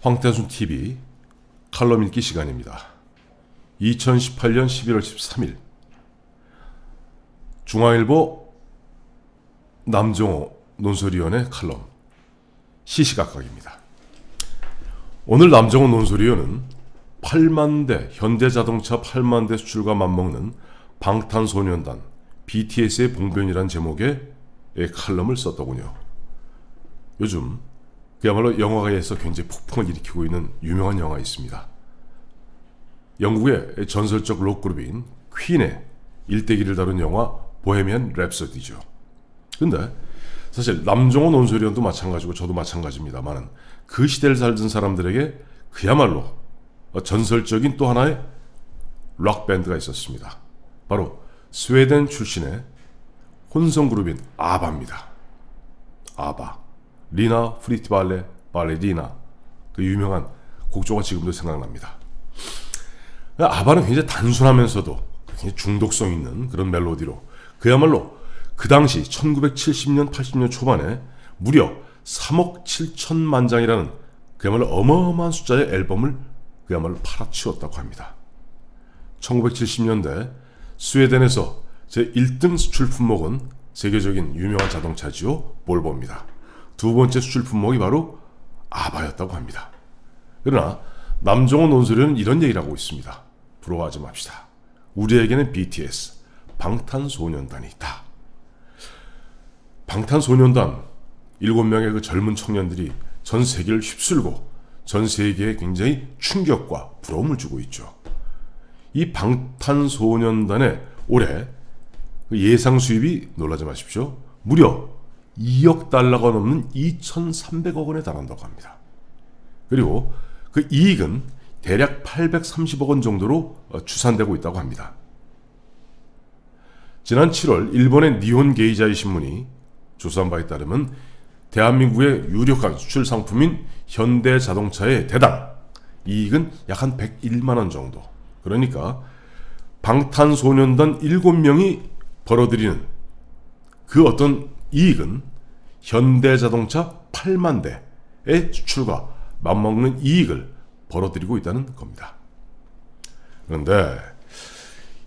황태순 TV 칼럼 읽기 시간입니다. 2018년 11월 13일 중앙일보 남정호 논설위원의 칼럼 시시각각입니다. 오늘 남정호 논설위원은 8만대 현대자동차 8만대 수출과 맞먹는 방탄소년단 BTS의 봉변이란 제목의 칼럼을 썼더군요. 요즘 그야말로 영화계에서 굉장히 폭풍을 일으키고 있는 유명한 영화 있습니다. 영국의 전설적 록그룹인 퀸의 일대기를 다룬 영화 보헤미안 랩소디죠. 근데 사실 남정호 논설위원도 마찬가지고 저도 마찬가지입니다만 그 시대를 살던 사람들에게 그야말로 전설적인 또 하나의 록밴드가 있었습니다. 바로 스웨덴 출신의 혼성그룹인 아바입니다. 아바. 리나 프리티발레 발레리나, 그 유명한 곡조가 지금도 생각납니다. 아바는 굉장히 단순하면서도 굉장히 중독성 있는 그런 멜로디로 그야말로 그 당시 1970년 80년 초반에 무려 3억 7천만 장이라는 그야말로 어마어마한 숫자의 앨범을 그야말로 팔아치웠다고 합니다. 1970년대 스웨덴에서 제1등 수출 품목은 세계적인 유명한 자동차지요 볼보입니다. 두 번째 수출 품목이 바로 아바였다고 합니다. 그러나 남정호 논설위원은 이런 얘기를 하고 있습니다. 부러워하지 맙시다. 우리에게는 BTS, 방탄소년단이 있다. 방탄소년단 7명의 그 젊은 청년들이 전 세계를 휩쓸고 전 세계에 굉장히 충격과 부러움을 주고 있죠. 이 방탄소년단의 올해 예상 수입이 놀라지 마십시오. 무려 2억 달러가 넘는 2,300억 원에 달한다고 합니다. 그리고 그 이익은 대략 830억 원 정도로 추산되고 있다고 합니다. 지난 7월 일본의 니혼 게이자이 신문이 조사한 바에 따르면 대한민국의 유력한 수출 상품인 현대자동차의 대당 이익은 약 한 101만 원 정도. 그러니까 방탄소년단 7명이 벌어들이는 그 어떤 이익은 현대자동차 8만 대의 수출과 맞먹는 이익을 벌어들이고 있다는 겁니다. 그런데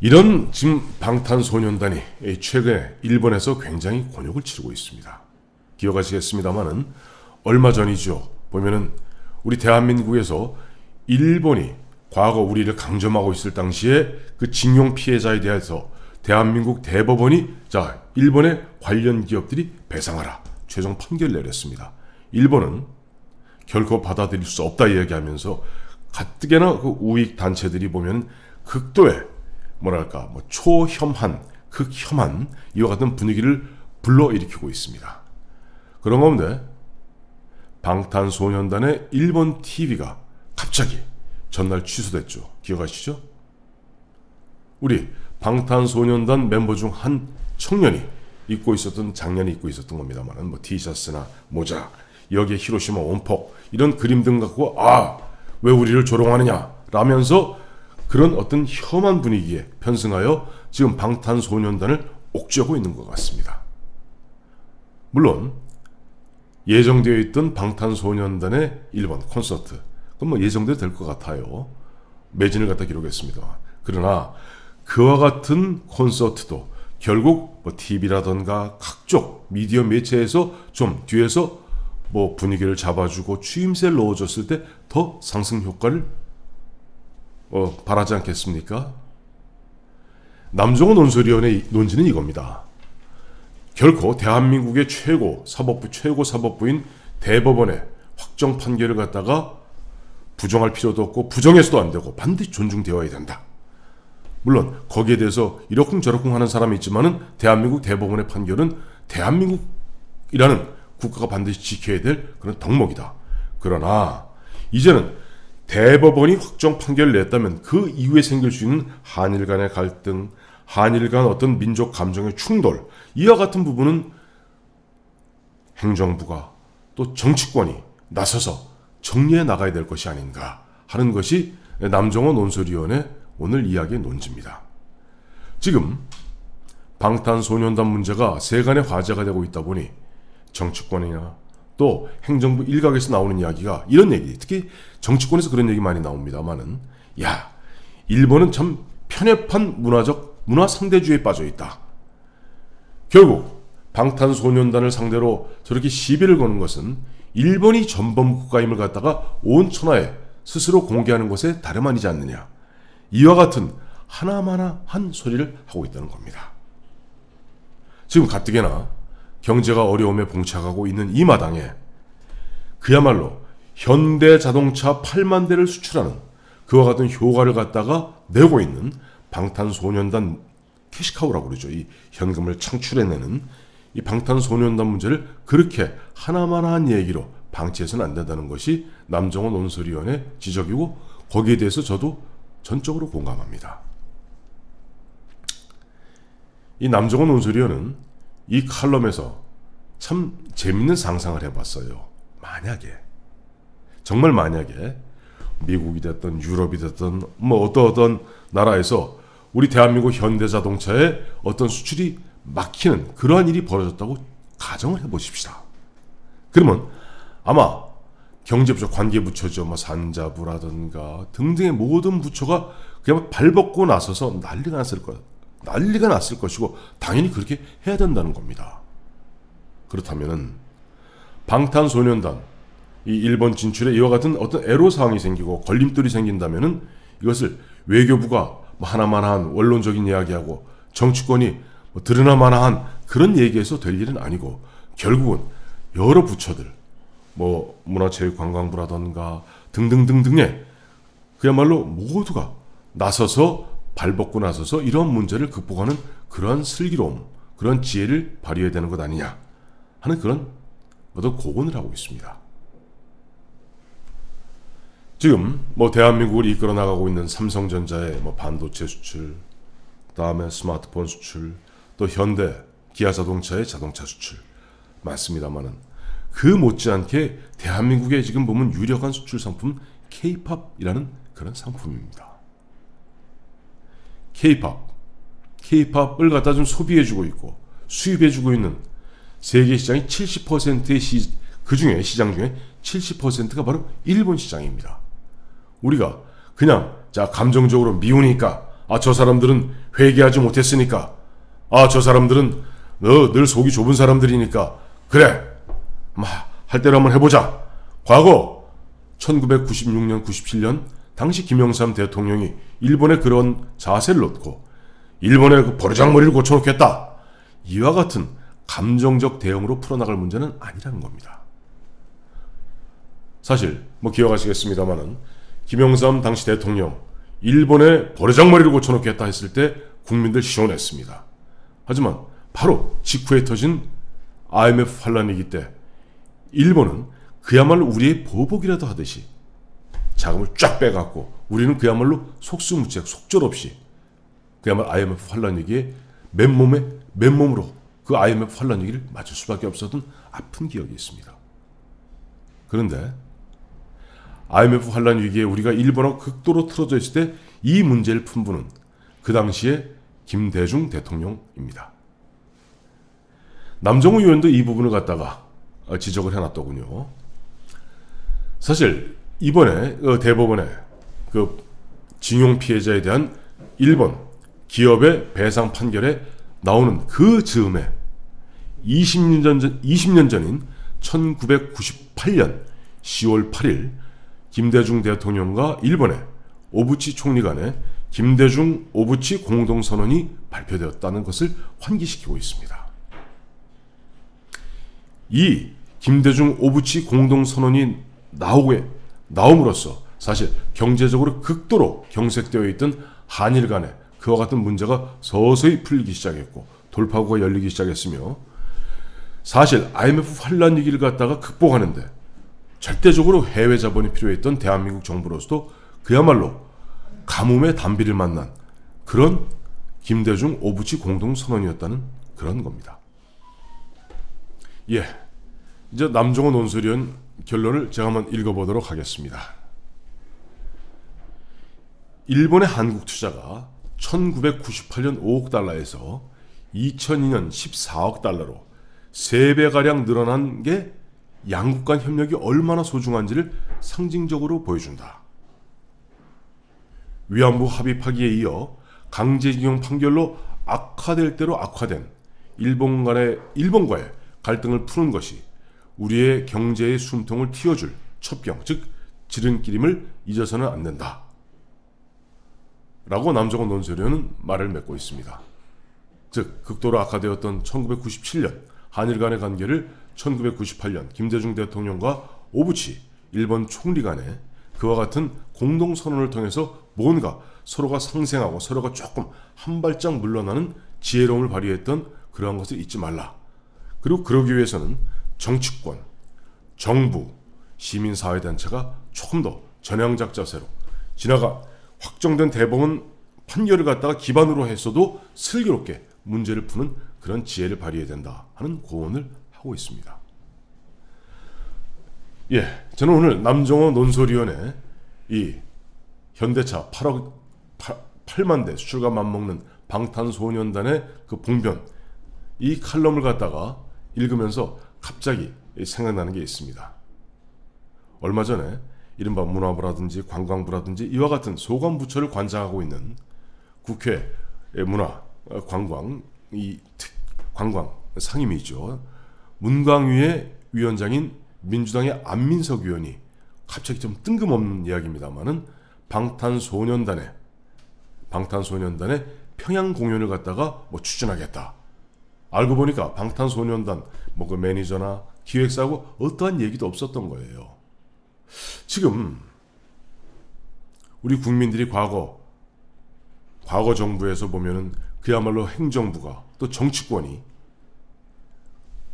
이런 지금 방탄소년단이 최근에 일본에서 굉장히 곤욕을 치르고 있습니다. 기억하시겠습니다만은 얼마 전이죠. 보면은 우리 대한민국에서 일본이 과거 우리를 강점하고 있을 당시에 그 징용 피해자에 대해서 대한민국 대법원이 일본의 관련 기업들이 배상하라 최종 판결을 내렸습니다. 일본은 결코 받아들일 수 없다 이야기하면서 가뜩이나 그 우익 단체들이 보면 극도의 초혐한, 극혐한 이와 같은 분위기를 불러일으키고 있습니다. 그런 가운데 방탄소년단의 일본 TV가 갑자기 전날 취소됐죠. 기억하시죠? 우리 방탄소년단 멤버 중 한 청년이 작년에 입고 있었던 겁니다만 티셔츠나 모자, 여기에 히로시마 원폭 이런 그림 등 갖고 왜 우리를 조롱하느냐 라면서 그런 어떤 혐한 분위기에 편승하여 지금 방탄소년단을 옥죄고 있는 것 같습니다. 물론 예정되어 있던 방탄소년단의 일본 콘서트 그건 예정대로 될 것 같아요. 매진을 갖다 기록했습니다. 그러나 그와 같은 콘서트도 결국 TV라던가 각종 미디어 매체에서 좀 뒤에서 분위기를 잡아주고 추임새를 넣어줬을 때 더 상승 효과를 바라지 않겠습니까? 남정호 논설위원의 논지는 이겁니다. 결코 대한민국의 최고 사법부인 대법원의 확정 판결을 갖다가 부정할 필요도 없고 부정해서도 안 되고 반드시 존중되어야 된다. 물론 거기에 대해서 이러쿵저러쿵 하는 사람이 있지만은 대한민국 대법원의 판결은 대한민국이라는 국가가 반드시 지켜야 될 그런 덕목이다. 그러나 이제는 대법원이 확정 판결을 냈다면 그 이후에 생길 수 있는 한일 간의 갈등, 한일 간 어떤 민족 감정의 충돌 이와 같은 부분은 행정부가 또 정치권이 나서서 정리해 나가야 될 것이 아닌가 하는 것이 남정호 논설위원의 오늘 이야기의 논지입니다. 지금 방탄소년단 문제가 세간의 화제가 되고 있다 보니 정치권이나 또 행정부 일각에서 나오는 이야기가 이런 얘기, 특히 정치권에서 그런 얘기 많이 나옵니다만은, 야, 일본은 참 편협한 문화 상대주의에 빠져 있다. 결국 방탄소년단을 상대로 저렇게 시비를 거는 것은 일본이 전범 국가임을 갖다가 온 천하에 스스로 공개하는 것에 다름 아니지 않느냐. 이와 같은 하나마나한 소리를 하고 있다는 겁니다. 지금 가뜩이나 경제가 어려움에 봉착하고 있는 이 마당에 그야말로 현대자동차 8만 대를 수출하는 그와 같은 효과를 갖다가 내고 있는 방탄소년단 캐시카우라고 그러죠. 이 현금을 창출해내는 이 방탄소년단 문제를 그렇게 하나마나한 얘기로 방치해서는 안 된다는 것이 남정원 논설위원의 지적이고, 거기에 대해서 저도 전적으로 공감합니다. 이 남정원 논설위원은 이 칼럼에서 참 재밌는 상상을 해봤어요. 정말 만약에 미국이 됐든 유럽이 됐든 뭐 어떤 나라에서 우리 대한민국 현대자동차의 어떤 수출이 막히는 그러한 일이 벌어졌다고 가정을 해보십시다. 그러면 아마 경제부처, 관계부처죠, 뭐 산자부라든가 등등의 모든 부처가 그냥 발벗고 나서서 난리가 났을 것이고, 당연히 그렇게 해야 된다는 겁니다. 그렇다면은 방탄소년단 이 일본 진출에 이와 같은 어떤 애로사항이 생기고 걸림돌이 생긴다면은 이것을 외교부가 뭐 하나만한 원론적인 이야기하고 정치권이 뭐 드러나만한 그런 얘기에서 될 일은 아니고, 결국은 여러 부처들, 뭐 문화체육관광부라던가 등등등등의 그야말로 모두가 발벗고 나서서 이런 문제를 극복하는 그런 슬기로움, 그런 지혜를 발휘해야 되는 것 아니냐 하는 그런 어떤 고언을 하고 있습니다. 지금 뭐 대한민국을 이끌어 나가고 있는 삼성전자의 뭐 반도체 수출, 다음에 스마트폰 수출, 또 현대 기아자동차의 자동차 수출 많습니다만은, 그 못지않게 대한민국에 지금 보면 유력한 수출 상품 K-팝이라는 그런 상품입니다. K-팝을 갖다 좀 소비해주고 있고 수입해주고 있는 세계 시장의 70%의 그중에 시장 중에 70%가 바로 일본 시장입니다. 우리가 그냥 감정적으로 미우니까, 저 사람들은 회개하지 못했으니까, 저 사람들은 늘 속이 좁은 사람들이니까, 그래 할 대로 한번 해보자. 과거 1996년 97년 당시 김영삼 대통령이 일본의 그런 자세를 놓고 일본의 그 버르장머리를 고쳐놓겠다, 이와 같은 감정적 대응으로 풀어나갈 문제는 아니라는 겁니다. 사실 뭐 기억하시겠습니다마는 김영삼 당시 대통령 일본의 버르장머리를 고쳐놓겠다 했을 때 국민들 시원했습니다. 하지만 바로 직후에 터진 IMF 환란 위기 때 일본은 그야말로 우리의 보복이라도 하듯이 자금을 쫙 빼갖고 우리는 그야말로 속수무책, 속절없이 그야말로 IMF 환란 위기에 맨몸으로 그 IMF 환란 위기를 맞을 수밖에 없었던 아픈 기억이 있습니다. 그런데 IMF 환란 위기에 우리가 일본하고 극도로 틀어져 있을 때 이 문제를 푼 분은 그 당시에 김대중 대통령입니다. 남정우 의원도 이 부분을 갖다가 지적을 해놨더군요. 사실 이번에 대법원의 그 징용 피해자에 대한 일본 기업의 배상 판결에 나오는 그 즈음에 20년 전인 1998년 10월 8일 김대중 대통령과 일본의 오부치 총리 간의 김대중 오부치 공동선언이 발표되었다는 것을 환기시키고 있습니다. 이 김대중 오부치 공동선언이 나옴으로써 사실 경제적으로 극도로 경색되어 있던 한일 간의 그와 같은 문제가 서서히 풀리기 시작했고 돌파구가 열리기 시작했으며, 사실 IMF 환란 위기를 갖다가 극복하는데 절대적으로 해외 자본이 필요했던 대한민국 정부로서도 그야말로 가뭄의 단비를 만난 그런 김대중 오부치 공동선언이었다는 그런 겁니다. 이제 남정원 논설위원 결론을 제가 한번 읽어보도록 하겠습니다. 일본의 한국 투자가 1998년 5억 달러에서 2002년 14억 달러로 3배가량 늘어난 게 양국 간 협력이 얼마나 소중한지를 상징적으로 보여준다. 위안부 합의파기에 이어 강제징용 판결로 악화될 대로 악화된 일본과의 갈등을 푸는 것이 우리의 경제의 숨통을 틔워줄 첩경, 즉 지름길임을 잊어서는 안 된다. 라고 남정호 논설위원은 말을 맺고 있습니다. 즉 극도로 악화되었던 1997년 한일 간의 관계를 1998년 김대중 대통령과 오부치 일본 총리 간에 그와 같은 공동선언을 통해서 뭔가 서로가 상생하고 서로가 조금 한 발짝 물러나는 지혜로움을 발휘했던 그러한 것을 잊지 말라. 그리고 그러기 위해서는 정치권, 정부, 시민사회단체가 조금 더 전향적 자세로 지나간 확정된 대법원 판결을 갖다가 기반으로 했어도 슬기롭게 문제를 푸는 그런 지혜를 발휘해야 된다 하는 고언을 하고 있습니다. 예, 저는 오늘 남정호 논설위원의 이 현대차 8만 대 수출과 맞먹는 방탄소년단의 그 봉변, 이 칼럼을 갖다가 읽으면서 갑자기 생각나는 게 있습니다. 얼마 전에 이른바 문화부라든지 관광부라든지 이와 같은 소관부처를 관장하고 있는 국회 문화 관광 관광 상임위죠. 문광위의 위원장인 민주당의 안민석 의원이 갑자기 좀 뜬금없는 이야기입니다만은 방탄소년단의 평양 공연을 갖다가 추진하겠다. 알고 보니까 방탄소년단 그 매니저나 기획사하고 어떠한 얘기도 없었던 거예요. 지금 우리 국민들이 과거 정부에서 보면은 그야말로 행정부가 또 정치권이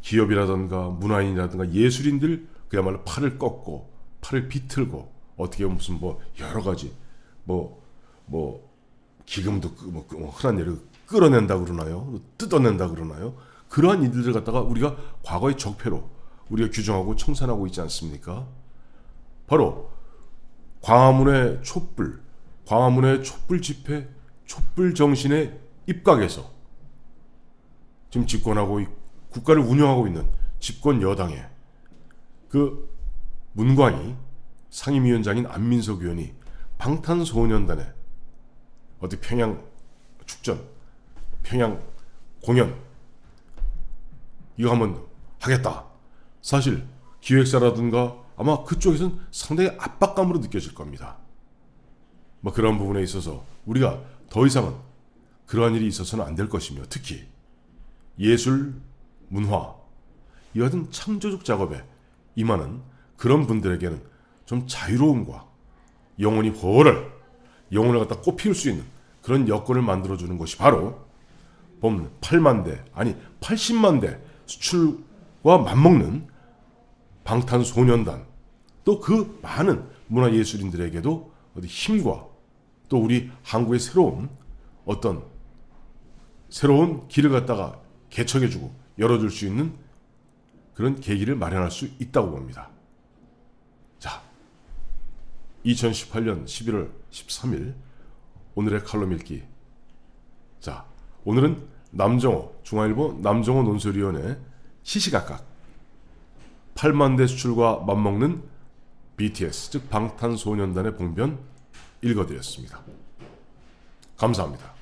기업이라든가 문화인이라든가 예술인들 그야말로 팔을 꺾고 팔을 비틀고 어떻게 보면 무슨 여러 가지 기금도 흔한 예로 끌어낸다 그러나요? 뜯어낸다 그러나요? 그러한 이들을 갖다가 우리가 과거의 적폐로 우리가 규정하고 청산하고 있지 않습니까? 바로 광화문의 촛불 집회, 촛불 정신의 입각에서 지금 집권하고 국가를 운영하고 있는 집권 여당의 그 문광희 상임위원장인 안민석 의원이 방탄소년단의 어디 평양 축전, 평양 공연 이거 한번 하겠다. 사실 기획사라든가 아마 그쪽에서는 상당히 압박감으로 느껴질 겁니다. 그런 부분에 있어서 우리가 더 이상은 그러한 일이 있어서는 안 될 것이며 특히 예술, 문화 이 같은 창조적 작업에 임하는 그런 분들에게는 좀 자유로움과 영혼을 갖다 꽃피울 수 있는 그런 여건을 만들어주는 것이 바로 8만 대 아니 80만 대 수출과 맞먹는 방탄소년단 또 그 많은 문화예술인들에게도 힘과 또 우리 한국의 새로운 길을 갖다가 개척해주고 열어줄 수 있는 그런 계기를 마련할 수 있다고 봅니다. 자, 2018년 11월 13일 오늘의 칼럼 읽기. 자, 오늘은 중앙일보 남정호 논설위원의 시시각각 8만 대 수출과 맞먹는 BTS 즉 방탄소년단의 봉변 읽어드렸습니다. 감사합니다.